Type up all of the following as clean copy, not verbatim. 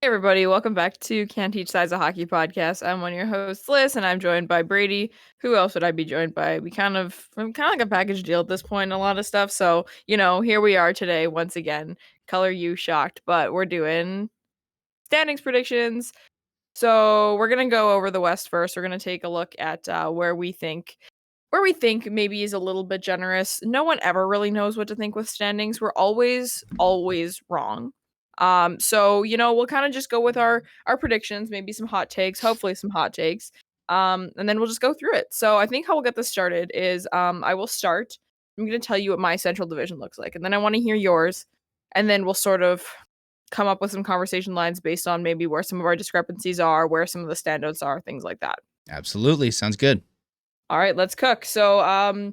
Hey everybody, welcome back to Can't Teach Size a Hockey podcast. I'm one of your hosts, Lyss, and I'm joined by Brady. Who else would I be joined by? I'm kind of like a package deal at this point in a lot of stuff. So, here we are today once again. Color you shocked, but we're doing standings predictions. So we're gonna go over the West first. We're gonna take a look at where we think maybe is a little bit generous. No one ever really knows what to think with standings. We're always wrong. So we'll kind of just go with our predictions, maybe some hot takes, hopefully some hot takes. And then we'll just go through it. So I think how we'll get this started is I will start. I'm gonna tell you what my central division looks like, and then I want to hear yours, and then we'll sort of come up with some conversation lines based on maybe where some of our discrepancies are, where some of the standouts are, things like that. Absolutely. Sounds good. All right, let's cook. So,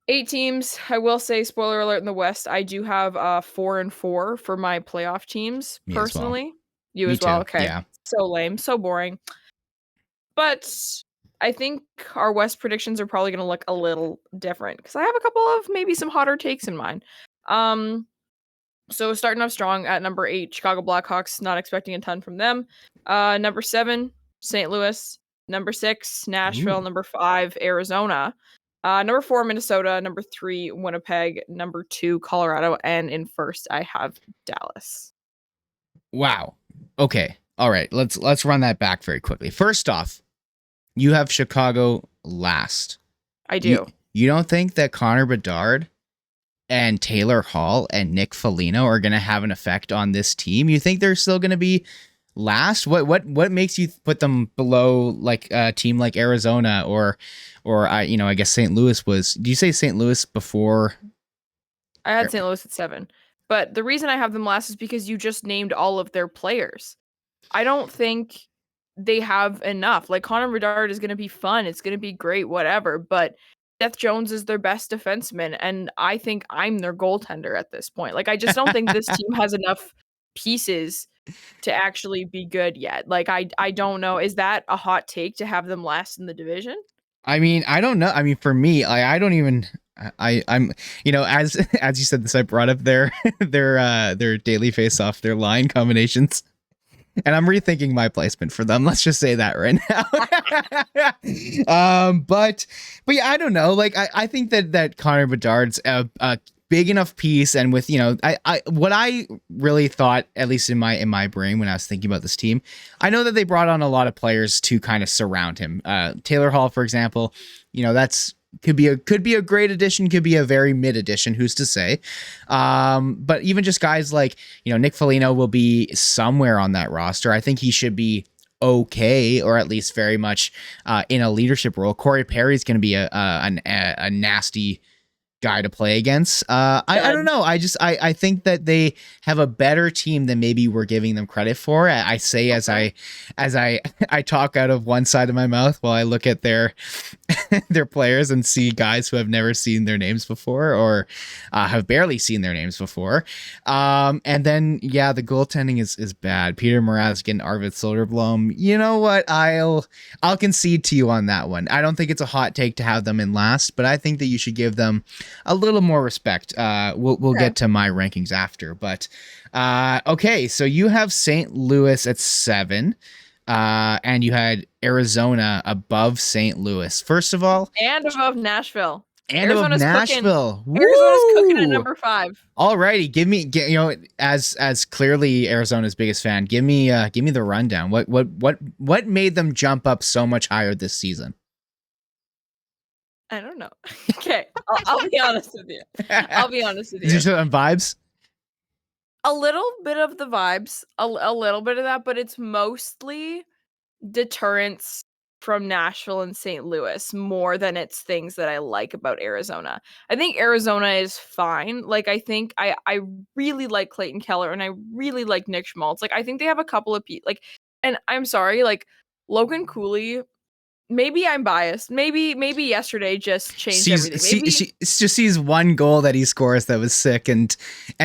8 teams. I will say, spoiler alert, in the West, I do have 4-4 for my playoff teams Me as well. personally. You Me as well. too. Okay. Yeah. So lame, so boring. But I think our West predictions are probably going to look a little different because I have a couple of maybe some hotter takes in mind. So starting off strong at number 8, Chicago Blackhawks. Not expecting a ton from them. Number 7, St. Louis. Number 6, Nashville. Ooh. Number 5, Arizona. Number 4, Minnesota. Number 3, Winnipeg. Number 2, Colorado. And in first, I have Dallas. Wow. Okay. All right. Let's run that back very quickly. First off, you have Chicago last. I do. You don't think that Connor Bedard and Taylor Hall and Nick Foligno are going to have an effect on this team? You think they're still going to be last? What makes you put them below like a team like Arizona or I guess St. Louis was? Do you say St. Louis before? I had St. Louis at 7. But the reason I have them last is because you just named all of their players. I don't think they have enough. Like, Connor Bedard is going to be fun. It's going to be great, whatever. But Seth Jones is their best defenseman, and I think I'm their goaltender at this point. Like, I just don't think this team has enough pieces to actually be good yet. Like, I don't know. Is that a hot take to have them last in the division? I mean, I don't know. I mean, for me, I don't even. I'm as you said this, I brought up their daily face off, their line combinations. And I'm rethinking my placement for them. Let's just say that right now. But yeah, I don't know. Like I think that Connor Bedard's a big enough piece, and with I what I really thought, at least in my brain when I was thinking about this team, I know that they brought on a lot of players to kind of surround him. Taylor Hall, for example, that's could be a great addition, could be a very mid addition, who's to say. But even just guys like Nick Foligno will be somewhere on that roster. I think he should be okay, or at least very much in a leadership role. Corey Perry's going to be a nasty guy to play against. I don't know. I think that they have a better team than maybe we're giving them credit for. I say as I talk out of one side of my mouth while I look at their players and see guys who have never seen their names before, or have barely seen their names before. And then the goaltending is bad. Peter Mrazek and Arvid Soderblom. You know what? I'll concede to you on that one. I don't think it's a hot take to have them in last, but I think that you should give them a little more respect. We'll get to my rankings after, but okay. So you have St. Louis at 7, and you had Arizona above St. Louis. First of all, and above Nashville. And Arizona's above Nashville. Arizona's cooking at number 5. Alrighty, give me as clearly Arizona's biggest fan, give me the rundown. What made them jump up so much higher this season? I don't know. Okay, I'll be honest with you. Is it on vibes? A little bit of the vibes, a little bit of that, but it's mostly deterrence from Nashville and St. Louis more than it's things that I like about Arizona. I think Arizona is fine. Like, I think I really like Clayton Keller, and I really like Nick Schmaltz. Like, I think they have a couple of and I'm sorry, like, Logan Cooley. Maybe I'm biased. Maybe yesterday just changed everything. Maybe she just sees one goal that he scores that was sick, and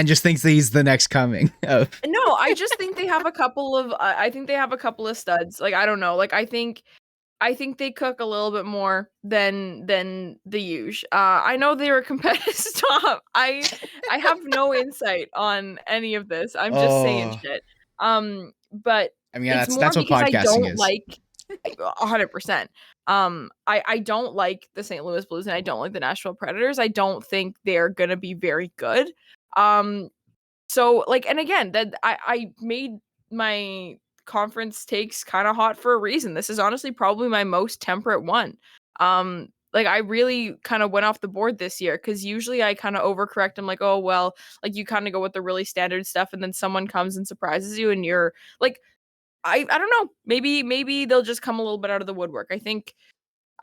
just thinks that he's the next coming of. No, I just think they have a couple of. I think they have a couple of studs. Like, I don't know. Like, I think they cook a little bit more than the usual. I know they were competitive. Stop. I have no insight on any of this. I'm just saying shit. But I mean, it's more that's what because I podcasting don't is. like 100%. I don't like the St. Louis Blues and I don't like the Nashville Predators. I don't think they're gonna be very good. Um, so like, and again, that I made my conference takes kind of hot for a reason. This is honestly probably my most temperate one. Like I really kind of went off the board this year because usually I kind of overcorrect. I'm like, oh well, like you kind of go with the really standard stuff, and then someone comes and surprises you, and you're like, I don't know, maybe they'll just come a little bit out of the woodwork. I think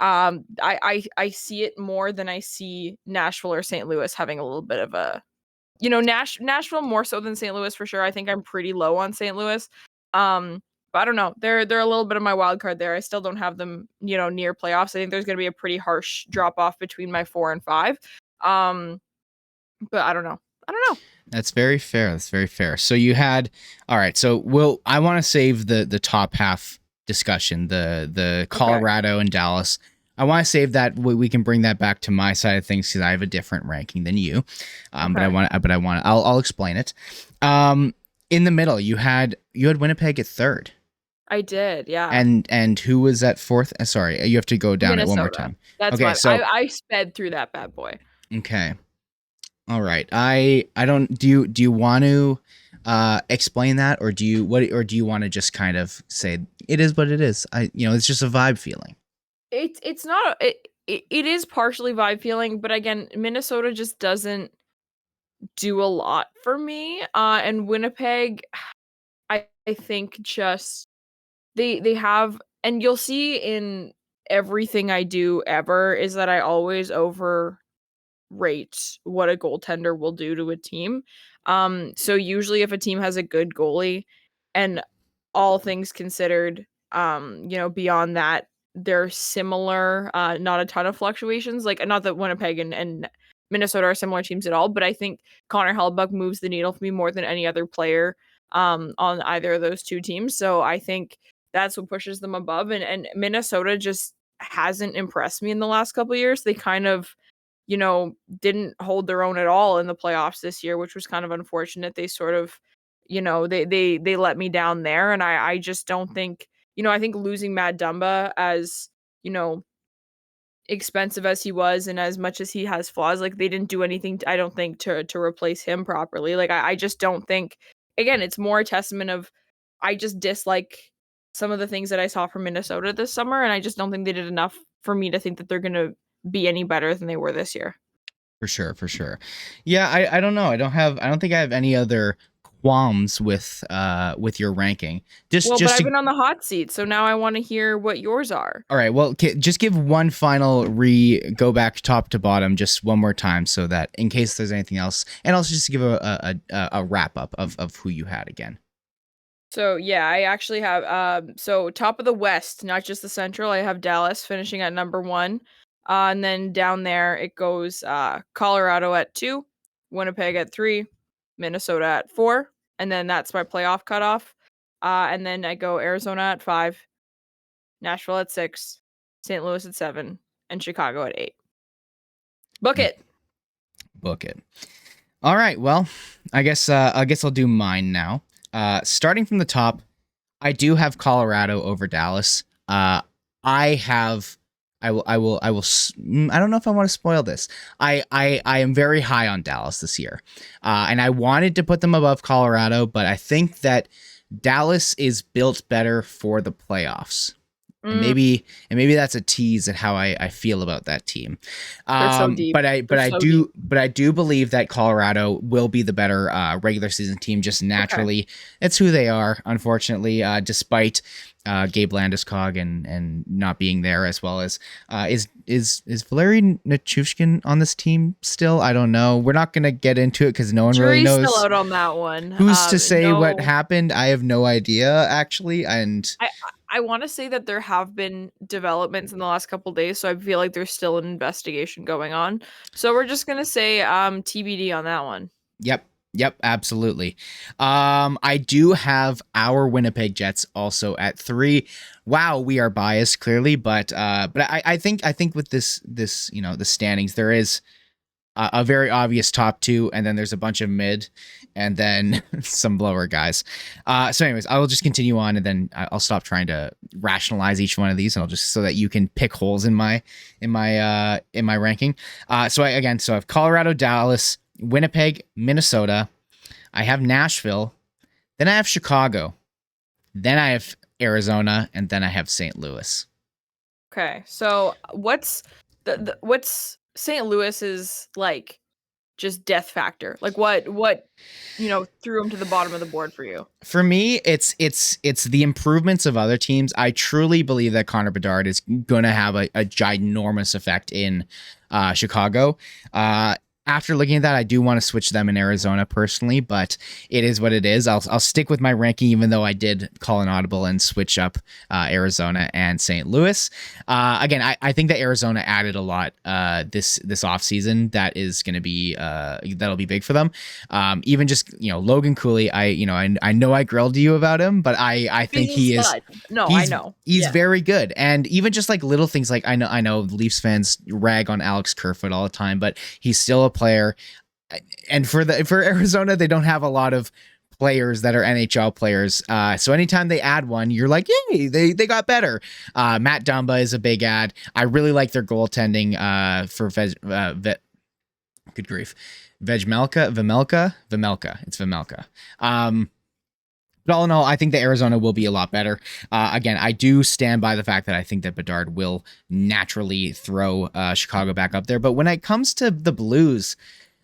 I see it more than I see Nashville or St. Louis having a little bit of a, Nashville more so than St. Louis for sure. I think I'm pretty low on St. Louis. But I don't know. They're a little bit of my wild card there. I still don't have them, near playoffs. I think there's going to be a pretty harsh drop off between my 4 and 5. But I don't know. I don't know. That's very fair. That's very fair. So you had, all right. So I want to save the top half discussion, the Colorado and Dallas. I want to save that. We can bring that back to my side of things because I have a different ranking than you. But I'll explain it. In the middle, you had Winnipeg at third. I did, yeah. And who was at fourth? Sorry, you have to go down Minnesota. it one more time. That's okay. So I sped through that bad boy. Okay. All right. I don't. Do you want to explain that, or do you want to just kind of say it is what it is? It's just a vibe feeling. It's not. It is partially vibe feeling, but again, Minnesota just doesn't do a lot for me. And Winnipeg, I think just they have, and you'll see in everything I do ever is that I always overrate what a goaltender will do to a team. So usually if a team has a good goalie and all things considered, beyond that, they're similar, not a ton of fluctuations. Like, not that Winnipeg and Minnesota are similar teams at all, but I think Connor Hellebuyck moves the needle for me more than any other player on either of those two teams. So I think that's what pushes them above. And Minnesota just hasn't impressed me in the last couple of years. They kind of, didn't hold their own at all in the playoffs this year, which was kind of unfortunate. They sort of, they let me down there. And I just don't think, I think losing Matt Dumba, as, expensive as he was and as much as he has flaws, like they didn't do anything, I don't think, to replace him properly. Like I just don't think, again, it's more a testament of, I just dislike some of the things that I saw from Minnesota this summer, and I just don't think they did enough for me to think that they're gonna be any better than they were this year. For sure. Yeah, I don't know. I don't think I have any other qualms with your ranking. But I've been on the hot seat, so now I want to hear what yours are. All right. Well, just give one final go back top to bottom just one more time, so that in case there's anything else, and also just give a wrap up of who you had again. So yeah, I actually have so top of the West, not just the Central. I have Dallas finishing at number 1. And then down there it goes Colorado at 2, Winnipeg at 3, Minnesota at 4, and then that's my playoff cutoff. And then I go Arizona at 5, Nashville at 6, St. Louis at 7, and Chicago at 8. Book it. All right. Well, I guess I'll do mine now. Starting from the top, I do have Colorado over Dallas. I don't know if I want to spoil this. I am very high on Dallas this year. And I wanted to put them above Colorado, but I think that Dallas is built better for the playoffs. And maybe that's a tease at how I feel about that team. So deep. But I do believe that Colorado will be the better regular season team. Just naturally, It's who they are. Unfortunately, despite Gabe Landeskog and not being there, as well as is Valeri Nichushkin on this team still? I don't know. We're not gonna get into it because no one really knows. Still out on that one. Who's to say what happened? I have no idea actually, and I want to say that there have been developments in the last couple days, so I feel like there's still an investigation going on. So we're just gonna say TBD on that one. Yep, absolutely. I do have our Winnipeg Jets also at 3. Wow, we are biased clearly, but I think with this the standings, there is a very obvious top 2, and then there's a bunch of mid, and then some lower guys. So anyways, I will just continue on, and then I'll stop trying to rationalize each one of these, and I'll just so that you can pick holes in my ranking. So I have Colorado, Dallas, Winnipeg, Minnesota. I have Nashville, then I have Chicago, then I have Arizona, and then I have St. Louis. Okay, so what's what's St. Louis's like just death factor? Like what threw him to the bottom of the board for you? For me, it's the improvements of other teams. I truly believe that Connor Bedard is going to have a ginormous effect in Chicago. After looking at that, I do want to switch them in Arizona personally, but it is what it is. I'll stick with my ranking, even though I did call an audible and switch up Arizona and St. Louis. Again, I think that Arizona added a lot this offseason that is going to be that'll be big for them. Even just Logan Cooley, I know I grilled you about him, but I think he is. No, I know he's very good, and even just like little things like I know Leafs fans rag on Alex Kerfoot all the time, but he's still a player. And for Arizona, they don't have a lot of players that are NHL players. So anytime they add one, you're like, yay, they got better. Matt Dumba is a big add. I really like their goaltending for good grief. Vejmelka. It's Vejmelka. But all in all, I think that Arizona will be a lot better. Again, I do stand by the fact that I think that Bedard will naturally throw Chicago back up there. But when it comes to the Blues,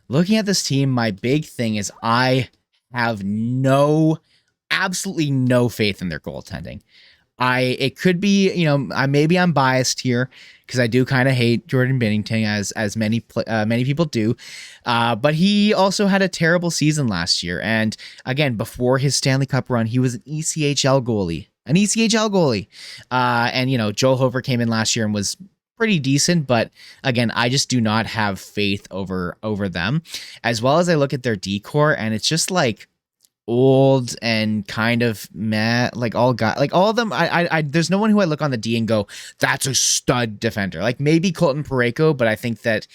looking at this team, my big thing is I have absolutely no faith in their goaltending. It could be, maybe I'm biased here because I do kind of hate Jordan Binnington as many people do. But he also had a terrible season last year. And again, before his Stanley Cup run, he was an ECHL goalie. And Joel Hofer came in last year and was pretty decent, but again, I just do not have faith over them. As well as I look at their decor, and it's just like old and kind of meh, like all of them. I there's no one who I look on the D and go, that's a stud defender. Like maybe Colton Parayko, but I think that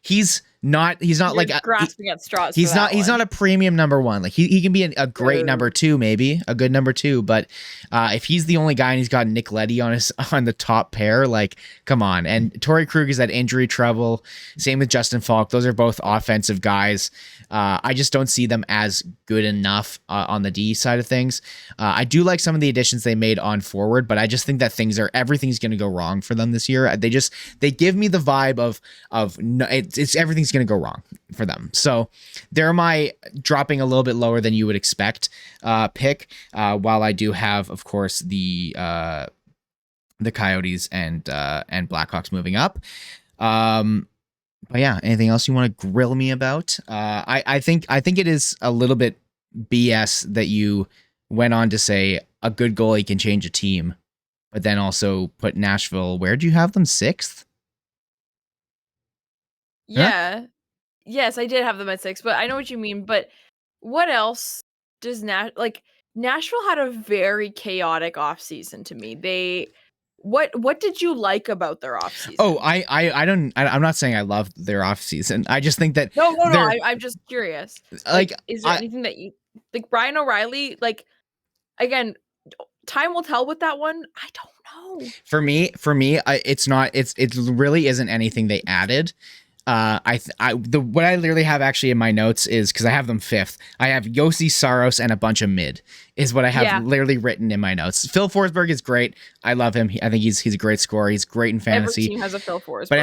he's not like grasping at straws. He's not a premium number one. Like he can be a great number two, maybe a good number two. But if he's the only guy and he's got Nick Leddy on the top pair, like come on. And Torrey Krug is that injury trouble. Same with Justin Falk. Those are both offensive guys. I just don't see them as good enough on the D side of things. I do like some of the additions they made on forward, but I just think that everything's going to go wrong for them this year. They give me the vibe of it's everything's going to go wrong for them. So they're my dropping a little bit lower than you would expect pick. While I do have, of course, the Coyotes and Blackhawks moving up. But yeah, anything else you want to grill me about? I think it is a little bit BS that you went on to say a good goalie can change a team, but then also put Nashville. Where'd you have them? 6th? Yeah. Huh? Yes, I did have them at 6, but I know what you mean. But what else does Nashville had a very chaotic offseason to me. What did you like about their offseason? Oh, I'm not saying I love their offseason. I just think that no. I'm just curious. Like is there anything that you like? Brian O'Reilly, like again, time will tell with that one. I don't know. For me, it's not. It really isn't anything they added. What I literally have actually in my notes is because I have them 5th. I have Yossi, Saros, and a bunch of mid is what I have literally written in my notes. Phil Forsberg is great. I love him. I think he's a great scorer. He's great in fantasy. Every team has a Phil Forsberg. But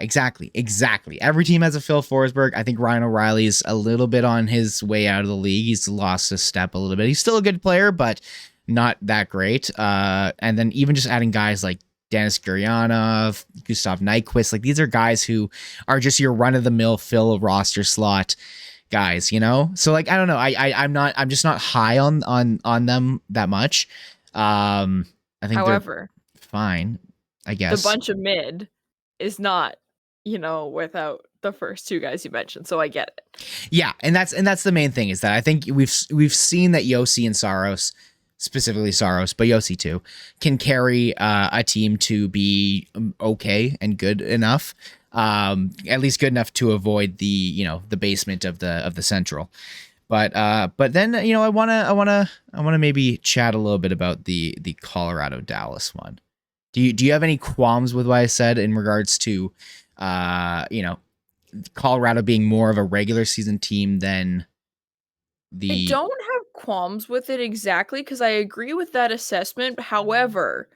exactly. Every team has a Phil Forsberg. I think Ryan O'Reilly's a little bit on his way out of the league. He's lost his step a little bit. He's still a good player, but not that great. And then even just adding guys like Dennis Gurianov, Gustav Nyquist, like these are guys who are just your run-of-the-mill fill roster slot guys, So like I don't know, I'm just not high on them that much. I think however they're fine, I guess. The bunch of mid is not, without the first two guys you mentioned, so I get it. Yeah, and that's the main thing is that I think we've seen that Yossi and Saros, specifically Saros, but Yossi too, can carry a team to be okay and good enough, at least good enough to avoid the basement of the Central. But then I wanna maybe chat a little bit about the Colorado Dallas one. Do you have any qualms with what I said in regards to, you know, Colorado being more of a regular season team than I the don't have qualms with it exactly because I agree with that assessment. However,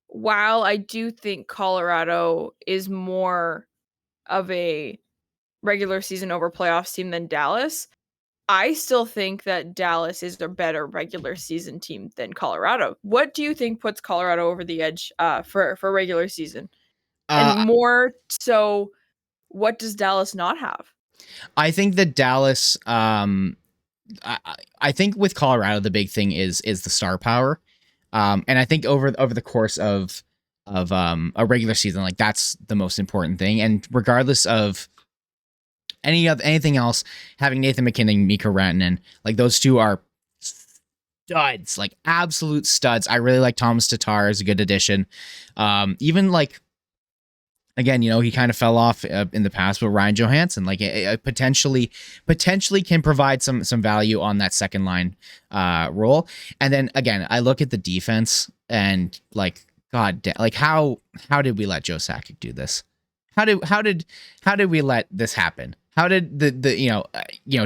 while I do think Colorado is more of a regular season over playoffs team than Dallas, I still think that Dallas is a better regular season team than Colorado. What do you think puts Colorado over the edge for regular season? And uh more so, what does Dallas not have? I think that Dallas I think with Colorado the big thing is the star power. And I think over the course of a regular season, like that's the most important thing. And regardless of anything else, having Nathan McKinnon, Mikko Rantanen, like those two are studs, like absolute studs. I really like Thomas Tatar as a good addition. Even like again, he kind of fell off in the past, but Ryan Johansson, like potentially can provide some value on that second line role. And then again, I look at the defense and like, like how did we let Joe Sakic do this? How did we let this happen? How did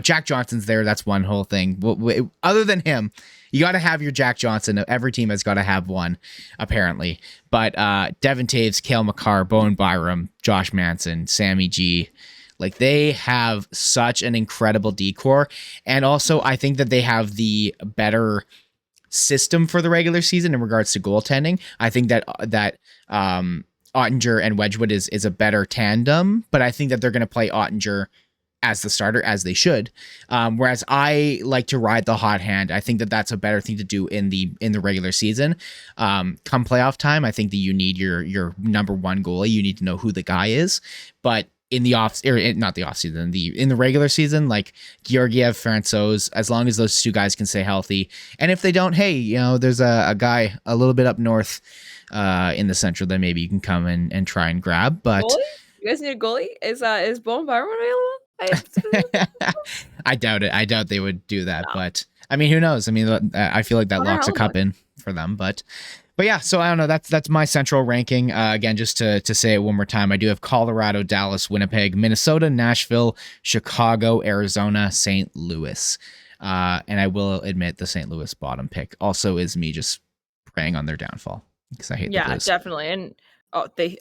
Jack Johnson's there? That's one whole thing. Other than him, you got to have your Jack Johnson. Every team has got to have one, apparently. But Devin Taves, Cale Makar, Bowen Byram, Josh Manson, Sammy G, like they have such an incredible decor. And also, I think that they have the better system for the regular season in regards to goaltending. I think that Ottinger and Wedgwood is a better tandem, but I think that they're going to play Ottinger as the starter, as they should. Whereas I like to ride the hot hand. I think that that's a better thing to do in the regular season. Come playoff time, I think that you need your number one goalie. You need to know who the guy is. But in the not the off season, in the regular season, like Georgiev, Francouz, as long as those two guys can stay healthy, and if they don't, hey, there's a guy a little bit up north in the central that maybe you can come and try and grab. But Goalie? You guys need a goalie? Is Bowen Byram available? I doubt it. I doubt they would do that. No. But I mean, who knows? I mean, I feel like that Connor locks a cup Hellebuyck. in for them. But yeah. So I don't know. That's my central ranking. Again, just to say it one more time, I do have Colorado, Dallas, Winnipeg, Minnesota, Nashville, Chicago, Arizona, St. Louis. And I will admit the St. Louis bottom pick also is me just preying on their downfall because I hate the Blues. Definitely. And they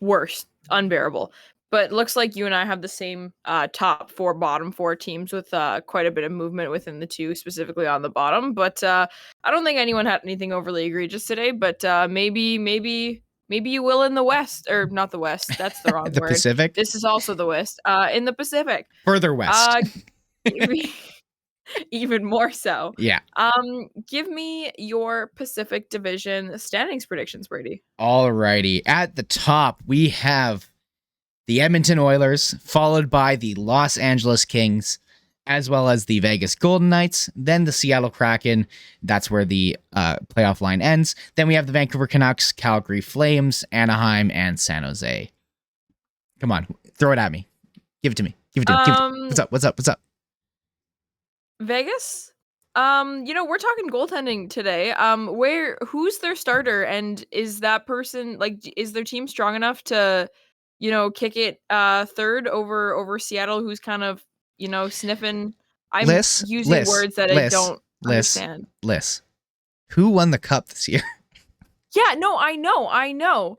worse, unbearable. But looks like you and I have the same top four, bottom four teams with quite a bit of movement within the two, specifically on the bottom. But I don't think anyone had anything overly egregious today. But maybe you will in the West, or not the West. That's the wrong The word. Pacific, This is also the West. In the Pacific, further west. Even more so. Yeah. Give me your Pacific Division standings predictions, Brady. Alrighty. At the top, we have the Edmonton Oilers, followed by the Los Angeles Kings, as well as the Vegas Golden Knights, then the Seattle Kraken. That's where the playoff line ends. Then we have the Vancouver Canucks, Calgary Flames, Anaheim, and San Jose. Come on, throw it at me. Give it to me. Give it to me. Give it to me. What's up? What's up? What's up? Vegas? We're talking goaltending today. Who's their starter, and is that person is their team strong enough to, kick it third over Seattle, who's kind of, sniffing. I'm Lyss, using words that I don't understand. Lyss. Who won the cup this year? Yeah, no, I know.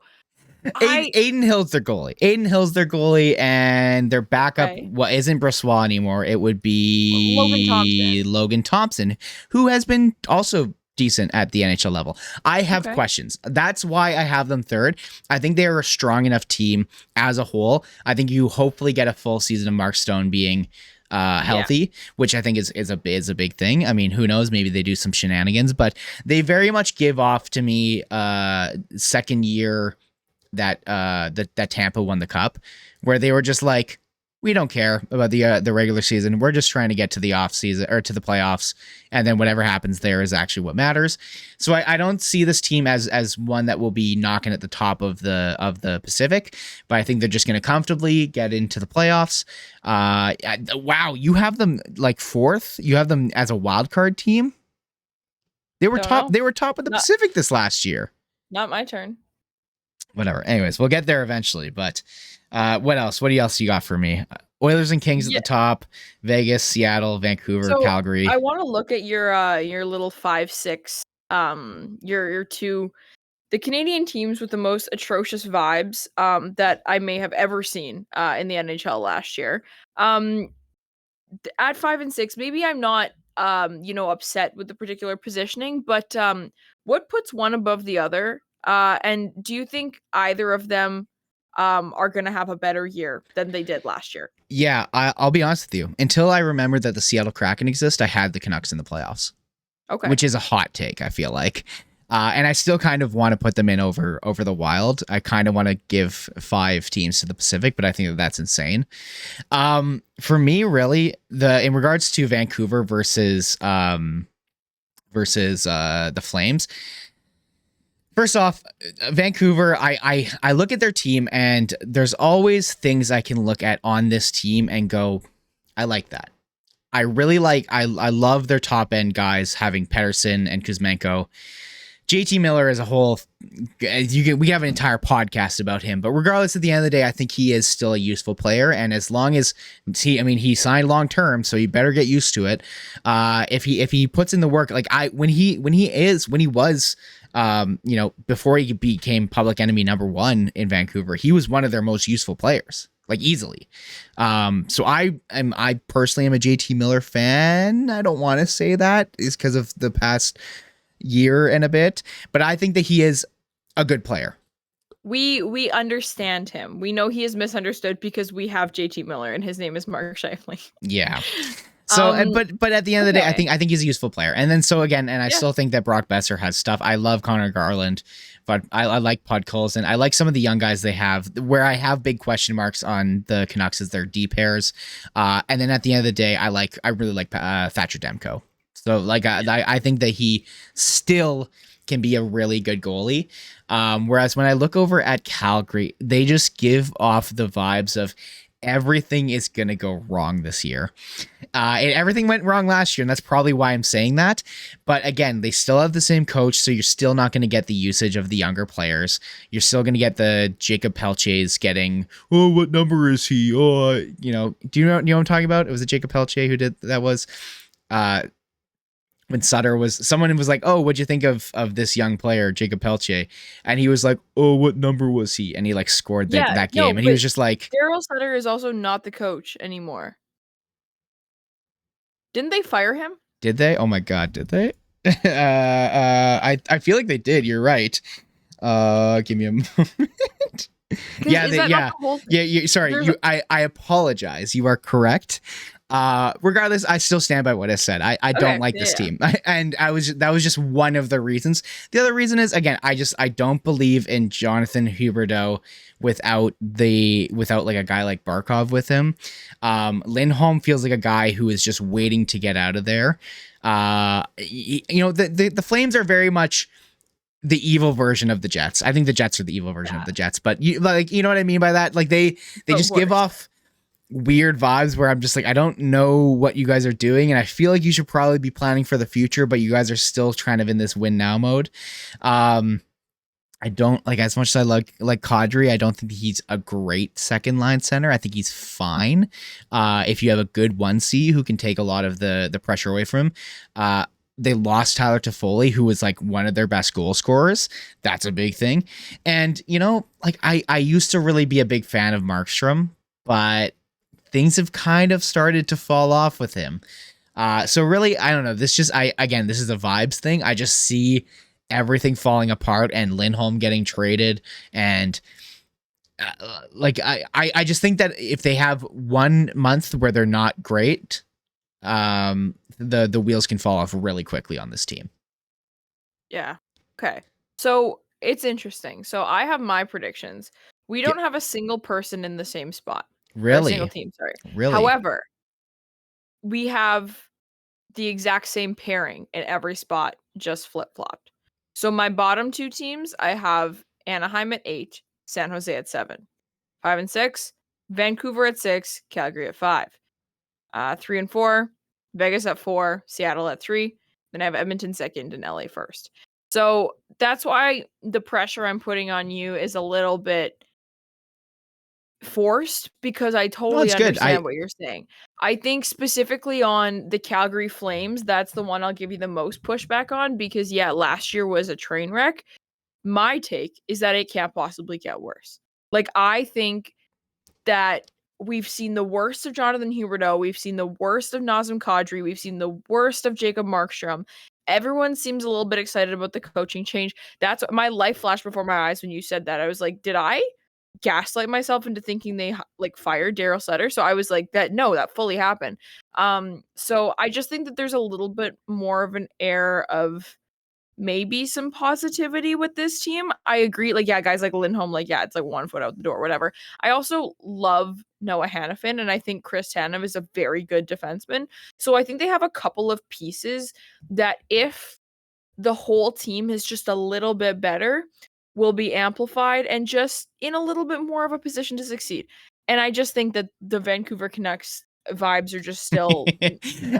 Aiden Hill's their goalie. And their backup isn't Brossoit anymore. It would be Logan Thompson, who has been also decent at the NHL level. I have questions. That's why I have them third. I think they are a strong enough team as a whole. I think you hopefully get a full season of Mark Stone being healthy, which I think is a big thing. I mean, who knows? Maybe they do some shenanigans, but they very much give off to me second year that Tampa won the cup, where they were just like, we don't care about the regular season. We're just trying to get to the off season or to the playoffs, and then whatever happens there is actually what matters. So I don't see this team as one that will be knocking at the top of the Pacific, but I think they're just going to comfortably get into the playoffs. Wow, you have them like fourth. You have them as a wild card team. They were Don't top. know. They were top of the Not Pacific this last year. not my turn. Whatever. Anyways, we'll get there eventually. But what else? What else you got for me? Oilers and Kings at Yeah. the top. Vegas, Seattle, Vancouver, So Calgary. I want to look at your little 5-6 your two the Canadian teams with the most atrocious vibes that I may have ever seen in the NHL last year. At 5 and 6, maybe I'm not upset with the particular positioning, but what puts one above the other? And do you think either of them are going to have a better year than they did last year? Yeah, I'll be honest with you. Until I remembered that the Seattle Kraken exist, I had the Canucks in the playoffs, Okay. which is a hot take, I feel like. And I still kind of want to put them in over the Wild. I kind of want to give 5 teams to the Pacific, but I think that's insane. For me, really, in regards to Vancouver versus the Flames. First off, Vancouver, I look at their team and there's always things I can look at on this team and go, I like that. I really I love their top end guys having Pettersson and Kuzmenko. JT Miller as a whole, we have an entire podcast about him, but regardless, at the end of the day, I think he is still a useful player. And as long as he signed long term, so you better get used to it. If he puts in the work, like when he was, before he became public enemy number 1 in Vancouver, he was one of their most useful players, like easily. So I personally am a JT Miller fan. I don't want to say that is because of the past year and a bit, but I think that he is a good player. We understand him. We know he is misunderstood because we have JT Miller and his name is Mark Scheifele. Yeah. So, but at the end of the day, I think he's a useful player. And then so again, and I still think that Brock Besser has stuff. I love Connor Garland, but I like Podkolzin, and I like some of the young guys they have. Where I have big question marks on the Canucks is their D pairs. And then at the end of the day, I really like Thatcher Demko. So I think that he still can be a really good goalie. Whereas when I look over at Calgary, they just give off the vibes of everything is going to go wrong this year. And everything went wrong last year, and that's probably why I'm saying that. But again, they still have the same coach, so you're still not going to get the usage of the younger players. You're still going to get the Jacob Pelches getting, oh, what number is he? Oh, do you know what I'm talking about? It was a Jacob Pelche who did that was when someone was like, oh, what'd you think of this young player, Jacob Pelche? And he was like, oh, what number was he? And he scored that game. And he was just like, Daryl Sutter is also not the coach anymore. Didn't they fire him? Did they? Oh my God, did they? I feel like they did. You're right. Give me a moment. Yeah. Sorry. I apologize. You are correct. Regardless, I still stand by what I said. I don't like this team. And that was just one of the reasons. The other reason is, again, I don't believe in Jonathan Huberdeau without like a guy like Barkov with him. Lindholm feels like a guy who is just waiting to get out of there. The Flames are very much the evil version of the Jets. I think the Jets are the evil version of the Jets, but you know what I mean by that? Like they just give off weird vibes where I'm just like, I don't know what you guys are doing, and I feel like you should probably be planning for the future, but you guys are still kind of in this win now mode. I don't like, as much as I like Kadri, I don't think he's a great second line center. I think he's fine if you have a good 1C who can take a lot of the pressure away from him. They lost Tyler Toffoli, who was like one of their best goal scorers. That's a big thing. And, I used to really be a big fan of Markstrom, but things have kind of started to fall off with him. So really, I don't know. This is a vibes thing. I just see everything falling apart and Lindholm getting traded. And I just think that if they have 1 month where they're not great, the wheels can fall off really quickly on this team. Yeah. Okay. So it's interesting. So I have my predictions. We don't have a single person in the same spot. or a single Really? team, sorry. Really? However, we have the exact same pairing in every spot, just flip-flopped. So my bottom two teams, I have Anaheim at 8, San Jose at 7. 5 and 6, Vancouver at 6, Calgary at 5. 3 and 4, Vegas at 4, Seattle at 3. Then I have Edmonton second and LA first. So that's why the pressure I'm putting on you is a little bit forced because I No, totally it's good. understand what you're saying. I think specifically on the Calgary Flames, that's the one I'll give you the most pushback on because, yeah, last year was a train wreck. My take is that it can't possibly get worse. Like, I think that we've seen the worst of Jonathan Huberdeau. We've seen the worst of Nazem Kadri. We've seen the worst of Jacob Markstrom. Everyone seems a little bit excited about the coaching change. That's my life flashed before my eyes when you said that. I was like, did I gaslight myself into thinking they like fired Daryl Sutter? So I was like, that no, that fully happened. So I just think that there's a little bit more of an air of maybe some positivity with this team. I agree. Like, yeah, guys like Lindholm, like, yeah, it's like 1 foot out the door, whatever. I also love Noah Hannafin, and I think Chris Tanev is a very good defenseman. So I think they have a couple of pieces that if the whole team is just a little bit better, will be amplified and just in a little bit more of a position to succeed. And I just think that the Vancouver Canucks vibes are just still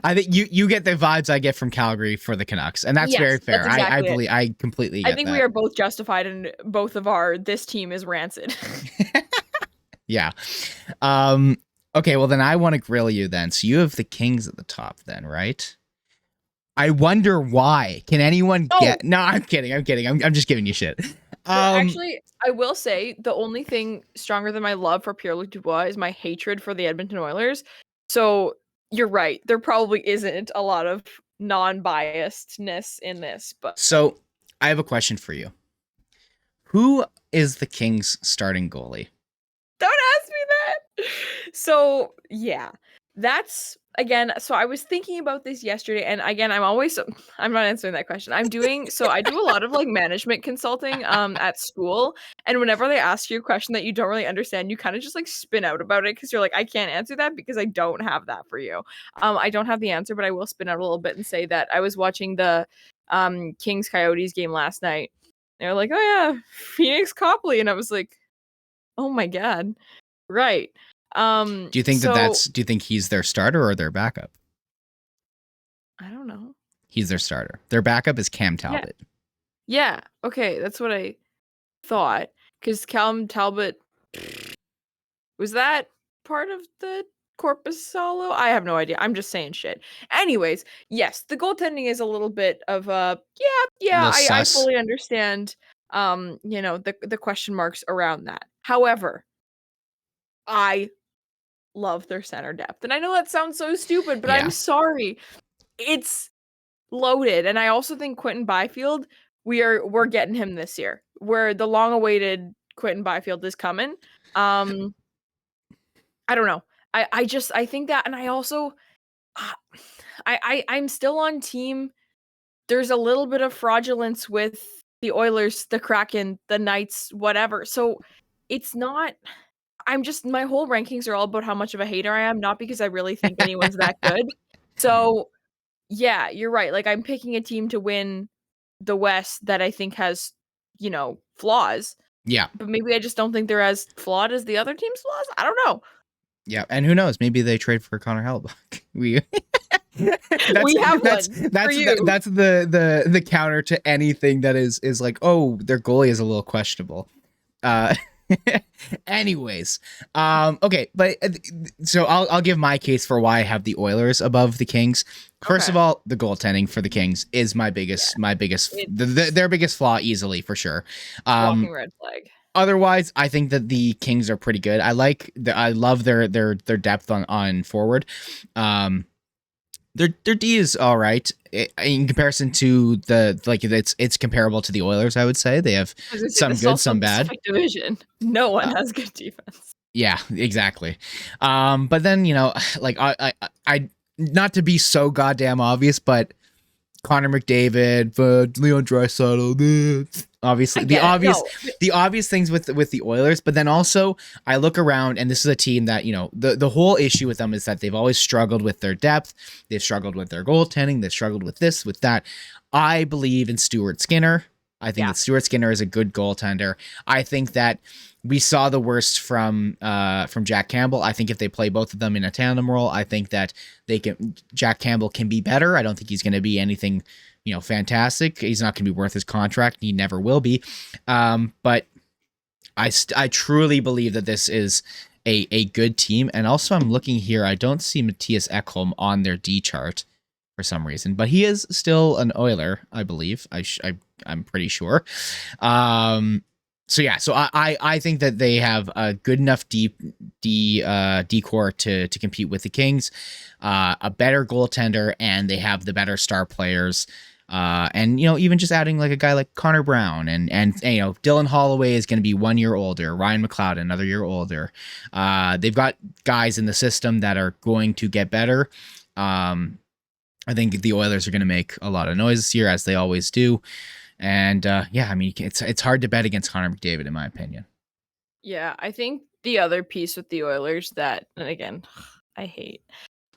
I think you get the vibes I get from Calgary for the Canucks, and that's very yes, fair. that's I exactly it. believe I completely I get think we that. are both justified in both of our this team is rancid. Yeah. Um. Okay. Well, then I want to grill you. Then, so you have the Kings at the top. Then, right? I wonder why. Can anyone Oh, get? No, I'm kidding. I'm kidding. I'm just giving you shit. Um. actually, I will say the only thing stronger than my love for Pierre-Luc Dubois is my hatred for the Edmonton Oilers. So you're right. There probably isn't a lot of non-biasedness in this, but So I have a question for you. Who is the Kings starting goalie? don't ask me that. So, yeah. That's again, so I was thinking about this yesterday and again, I'm not answering that question. I do a lot of like management consulting at school and whenever they ask you a question that you don't really understand, you kind of just like spin out about it cuz you're like I can't answer that because I don't have that for you. I don't have the answer, but I will spin out a little bit and say that I was watching the Kings Coyotes game last night. They're like, "Oh yeah, Phoenix Copley." And I was like, "Oh my god." Right. Do you think that So that's? Do you think he's their starter or their backup? I don't know. He's their starter. Their backup is Cam Yeah. Talbot. Yeah. Okay, that's what I thought. Because Callum Talbot was that part of the Corpus Solo? I have no idea. I'm just saying shit. Anyways, yes, the goaltending is a little bit of a yeah, Little I sus. fully understand the question marks around that. However, I love their center depth. And I know that sounds so stupid, but I'm Yeah. sorry. It's loaded, and I also think Quentin Byfield, we're getting him this year. Where the long-awaited Quentin Byfield is coming. Um, I don't know. I think that, and I also, uh, I'm still on team. There's a little bit of fraudulence with the Oilers, the Kraken, the Knights, whatever. So it's not. I'm just my whole rankings are all about how much of a hater I am, not because I really think anyone's that good. So yeah, you're right. Like I'm picking a team to win the West that I think has, flaws, Yeah. but maybe I just don't think they're as flawed as the other team's flaws. I don't know. Yeah. And who knows? Maybe they trade for Connor Hellebuyck. We We that's have that's one for that's you. that's the counter to anything that is like, oh, their goalie is a little questionable. Uh anyways, okay, but so I'll give my case for why I have the Oilers above the Kings. First of Okay. all, the goaltending for the Kings is my Yeah. biggest It's their biggest flaw easily for sure. walking Um red flag. Otherwise, I think that the Kings are pretty good. I love their depth on forward. Um their D is all right in comparison to it's comparable to the Oilers. I would say they have I was gonna say some this is good, also in some the bad. Pacific Division. No one Uh, has good defense. yeah, exactly. But then like I not to be so goddamn obvious, but Connor McDavid, Leon Draisaitl. Obviously, I the get it. obvious No, but the obvious things with the Oilers, but then also I look around and this is a team that the whole issue with them is that they've always struggled with their depth, they've struggled with their goaltending, they've struggled with this, with that. I believe in Stuart Skinner. I think yeah, that Stuart Skinner is a good goaltender. I think that we saw the worst from Jack Campbell. I think if they play both of them in a tandem role, I think that Jack Campbell can be better. I don't think he's going to be anything, fantastic. He's not going to be worth his contract. He never will be. But I truly believe that this is a good team. And also, I'm looking here. I don't see Matthias Ekholm on their D chart for some reason, but he is still an Oiler, I believe. I'm pretty sure. So yeah, so I think that they have a good enough decor to compete with the Kings, a better goaltender, and they have the better star players. And even just adding like a guy like Connor Brown and Dylan Holloway is going to be 1 year older, Ryan McLeod another year older. They've got guys in the system that are going to get better. I think the Oilers are going to make a lot of noise this year, as they always do. And yeah, I mean, it's hard to bet against Connor McDavid, in my opinion. yeah. I think the other piece with the Oilers that, and again, I hate.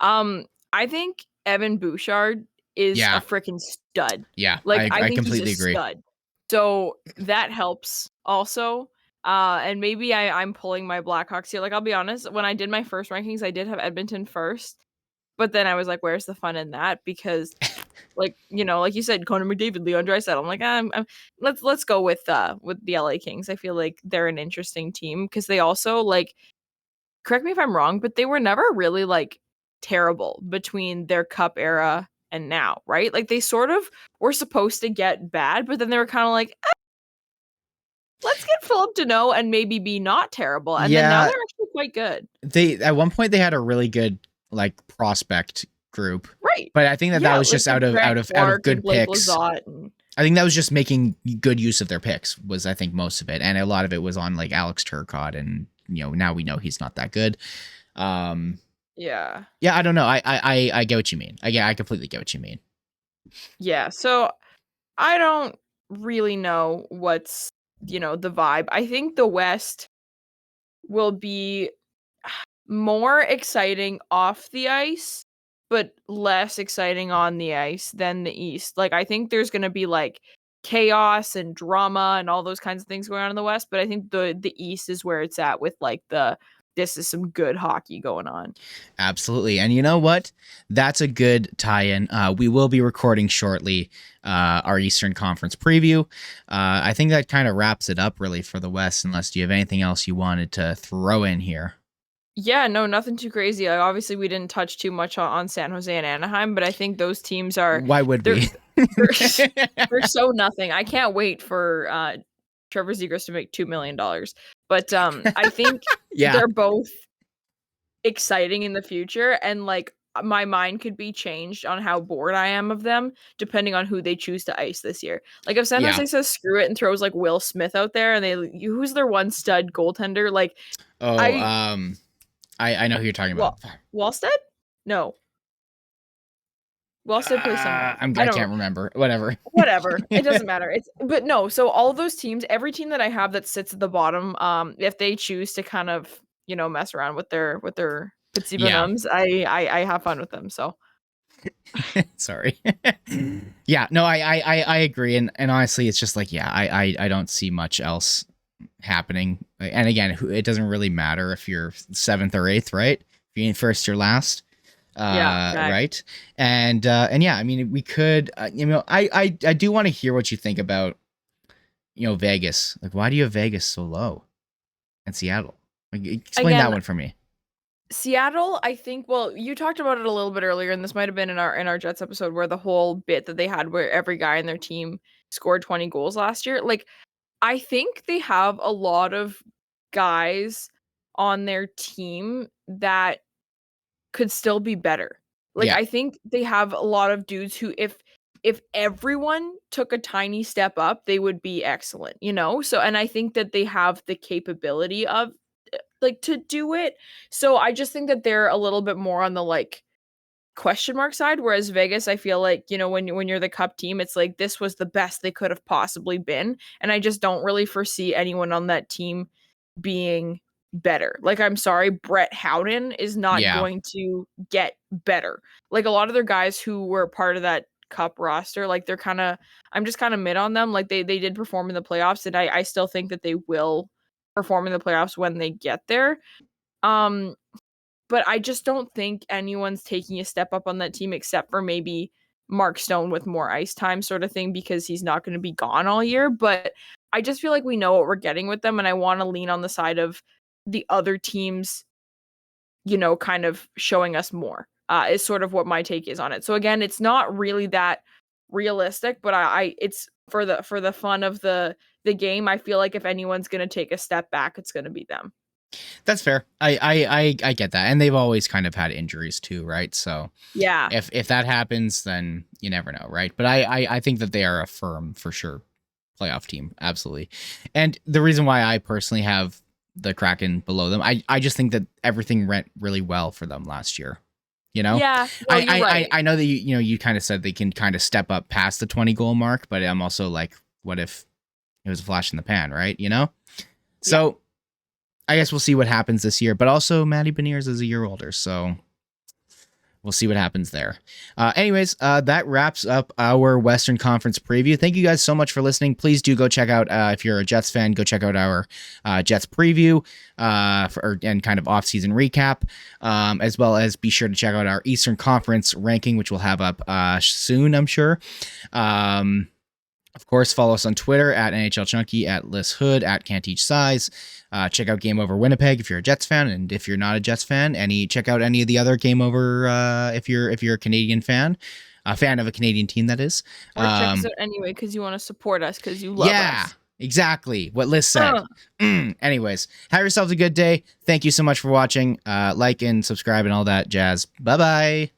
I think Evan Bouchard is a Yeah, freaking stud. yeah, Like, I I think he's a completely agree. stud. So that helps also. And maybe I'm pulling my Blackhawks here. Like, I'll be honest, when I did my first rankings, I did have Edmonton first. But then I was like, where's the fun in that? Because like, like you said, Connor McDavid, Leon Draisaitl. I'm like, let's go with the LA Kings. I feel like they're an interesting team because they also like, correct me if I'm wrong, but they were never really like terrible between their cup era and now, right? Like they sort of were supposed to get bad, but then they were kind of like, let's get Philip Deneau and maybe be not terrible. And then now Yeah, they're actually quite good. they at one point they had a really good like prospect group, Right. but I think that Yeah, was like just with Grant out of Clark and good Blake picks. Lizotte and I think that was just making good use of their picks, was I think most of it, and a lot of it was on like Alex Turcotte, and now we know he's not that good. Um, yeah. yeah, I don't know. I get what you mean. I completely get what you mean. Yeah. So I don't really know what's, the vibe. I think the West will be more exciting off the ice, but less exciting on the ice than the East. Like, I think there's going to be like chaos and drama and all those kinds of things going on in the West, but I think the East is where it's at with like this is some good hockey going on. Absolutely. And you know what? That's a good tie-in. We will be recording shortly our Eastern Conference preview. I think that kind of wraps it up really for the West, unless you have anything else you wanted to throw in here. Yeah, no, nothing too crazy. Like, obviously, we didn't touch too much on San Jose and Anaheim, but I think those teams are Why would they're we? they're, they're so nothing. I can't wait for Trevor Zegras to make $2 million. But I think Yeah, they're both exciting in the future, and like my mind could be changed on how bored I am of them depending on who they choose to ice this year. Like if San yeah. Jose says screw it and throws like Will Smith out there, and who's their one stud goaltender? Like Oh, I I know who you're talking about. Well, Wallstead? No. Wallstead plays somewhere. I I don't can't remember. Whatever. whatever. It doesn't matter. It's but no, so all of those teams, every team that I have that sits at the bottom, if they choose to kind of, mess around with their Fitzy Yeah. Bonums, I have fun with them. So Sorry. Yeah, no, I agree, and honestly, it's just like, yeah, I don't see much else happening. And again, it doesn't really matter if you're seventh or eighth, right? If you ain't first, you're last. yeah, fact. Right. And yeah, I mean, we could, I do want to hear what you think about, Vegas. Like, why do you have Vegas so low and Seattle? Like, explain that Again, one for me. Seattle, I think, well, you talked about it a little bit earlier, and this might have been in our Jets episode where the whole bit that they had where every guy in their team scored 20 goals last year. Like I think they have a lot of guys on their team that could still be better. Like Yeah. I think they have a lot of dudes who if everyone took a tiny step up, they would be excellent. So and I think that they have the capability of like to do it. So I just think that they're a little bit more on the like question mark side, whereas Vegas, I feel like, when you're the cup team, it's like this was the best they could have possibly been, and I just don't really foresee anyone on that team being better. Like, I'm sorry, Brett Howden is not Yeah. going to get better. Like, a lot of their guys who were part of that cup roster, like, I'm just kind of mid on them. Like, they did perform in the playoffs, and I still think that they will perform in the playoffs when they get there. Um, but I just don't think anyone's taking a step up on that team except for maybe Mark Stone with more ice time sort of thing, because he's not going to be gone all year. But I just feel like we know what we're getting with them, and I want to lean on the side of the other teams, kind of showing us more, is sort of what my take is on it. So again, it's not really that realistic, but it's for the fun of the game. I feel like if anyone's going to take a step back, it's going to be them. That's fair. I get that, and they've always kind of had injuries too, right? So Yeah. if that happens, then you never know, right? But I think that they are a firm for sure playoff team, absolutely. And the reason why I personally have the Kraken below them, I just think that everything went really well for them last year. You know, Yeah, no, you're right. I know that you kind of said they can kind of step up past the 20 goal mark, but I'm also like, what if it was a flash in the pan, right? So I guess we'll see what happens this year. But also, Matty Beniers is a year older, so we'll see what happens there. Anyways, that wraps up our Western Conference preview. Thank you guys so much for listening. Please do go check out, if you're a Jets fan, go check out our Jets preview and kind of off-season recap, as well as be sure to check out our Eastern Conference ranking, which we'll have up soon, I'm sure. Of course, follow us on Twitter at NHL Chunky, at Lyss Hood, at Can't Teach Size. Check out Game Over Winnipeg if you're a Jets fan, and if you're not a Jets fan, check out any of the other Game Over if you're a Canadian fan, a fan of a Canadian team, that is. Or check us out anyway because you want to support us because you love Yeah, us. exactly what Lyss said. Anyways, have yourselves a good day. Thank you so much for watching. Like and subscribe and all that jazz. Bye bye.